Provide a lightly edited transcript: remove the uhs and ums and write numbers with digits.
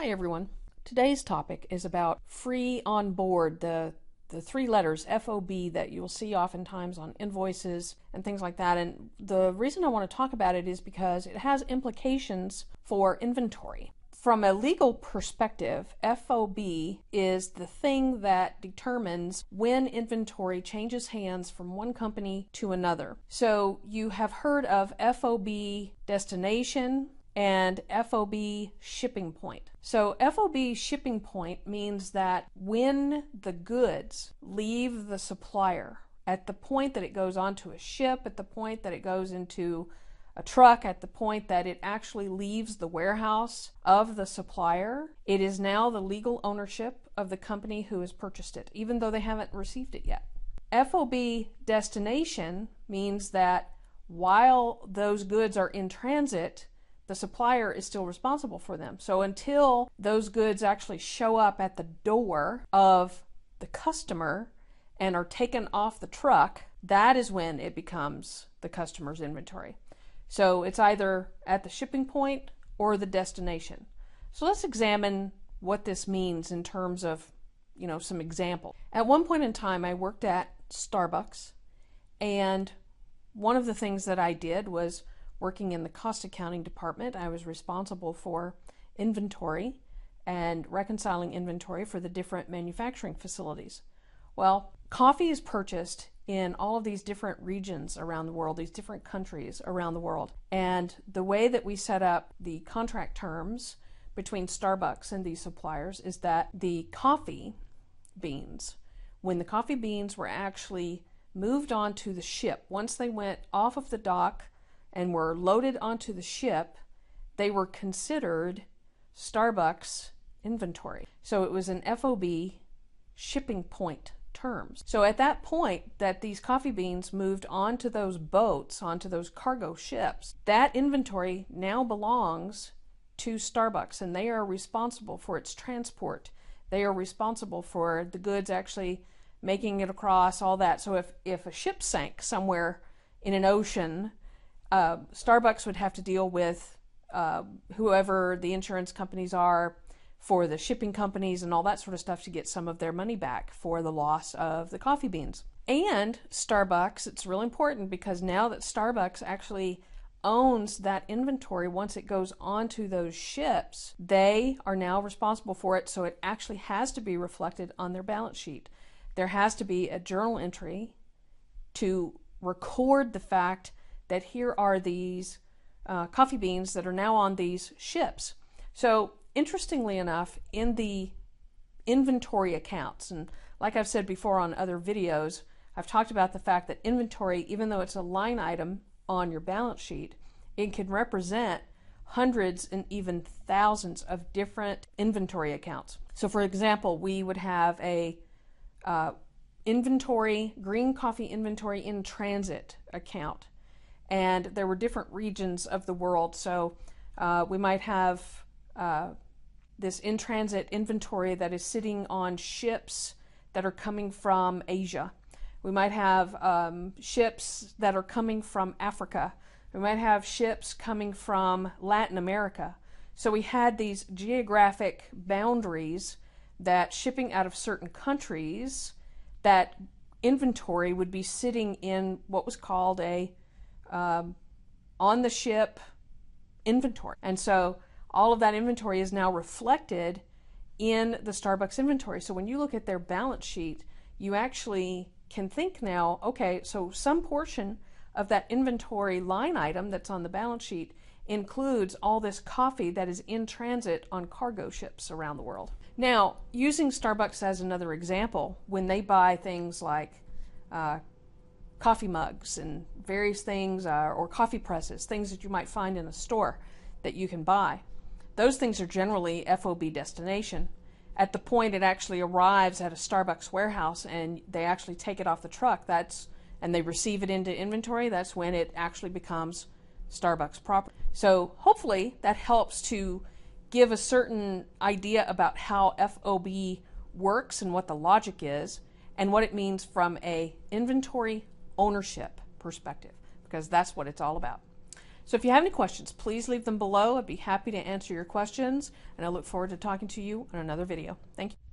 Hi everyone. Today's topic is about free on board, the three letters FOB that you'll see oftentimes on invoices and things like that. And the reason I want to talk about it is because it has implications for inventory. From a legal perspective, FOB is the thing that determines when inventory changes hands from one company to another. So you have heard of FOB destination and FOB shipping point. So FOB shipping point means that when the goods leave the supplier, at the point that it goes onto a ship, at the point that it goes into a truck, at the point that it actually leaves the warehouse of the supplier, it is now the legal ownership of the company who has purchased it, even though they haven't received it yet. FOB destination means that while those goods are in transit, the supplier is still responsible for them. So until those goods actually show up at the door of the customer and are taken off the truck, that is when it becomes the customer's inventory. So it's either at the shipping point or the destination. So let's examine what this means in terms of, some examples. At one point in time, I worked at Starbucks, and one of the things that I did was working in the cost accounting department. I was responsible for inventory and reconciling inventory for the different manufacturing facilities. Well, coffee is purchased in all of these different regions around the world, these different countries around the world. And the way that we set up the contract terms between Starbucks and these suppliers is that the coffee beans, when the coffee beans were actually moved onto the ship, once they went off of the dock and were loaded onto the ship, they were considered Starbucks inventory. So it was an FOB shipping point terms. So at that point that these coffee beans moved onto those boats, onto those cargo ships, that inventory now belongs to Starbucks, and they are responsible for its transport. They are responsible for the goods actually making it across, all that. So if a ship sank somewhere in an ocean, Starbucks would have to deal with whoever the insurance companies are for the shipping companies and all that sort of stuff to get some of their money back for the loss of the coffee beans. And Starbucks, it's real important because now that Starbucks actually owns that inventory, once it goes onto those ships, they are now responsible for it, so it actually has to be reflected on their balance sheet. There has to be a journal entry to record the fact that here are these coffee beans that are now on these ships. So interestingly enough, in the inventory accounts, and like I've said before on other videos, I've talked about the fact that inventory, even though it's a line item on your balance sheet, it can represent hundreds and even thousands of different inventory accounts. So for example, we would have a inventory, green coffee inventory in transit account. And there were different regions of the world. So we might have this in-transit inventory that is sitting on ships that are coming from Asia. We might have ships that are coming from Africa. We might have ships coming from Latin America. So we had these geographic boundaries that shipping out of certain countries, that inventory would be sitting in what was called a on the ship inventory. And so all of that inventory is now reflected in the Starbucks inventory. So when you look at their balance sheet, you actually can think now, okay, so some portion of that inventory line item that's on the balance sheet includes all this coffee that is in transit on cargo ships around the world. Now, using Starbucks as another example, when they buy things like coffee mugs and various things, or coffee presses, things that you might find in a store that you can buy, those things are generally FOB destination. At the point it actually arrives at a Starbucks warehouse and they actually take it off the truck, and they receive it into inventory, that's when it actually becomes Starbucks property. So hopefully that helps to give a certain idea about how FOB works and what the logic is and what it means from a inventory ownership perspective, because that's what it's all about. So if you have any questions, please leave them below. I'd be happy to answer your questions, and I look forward to talking to you on another video. Thank you.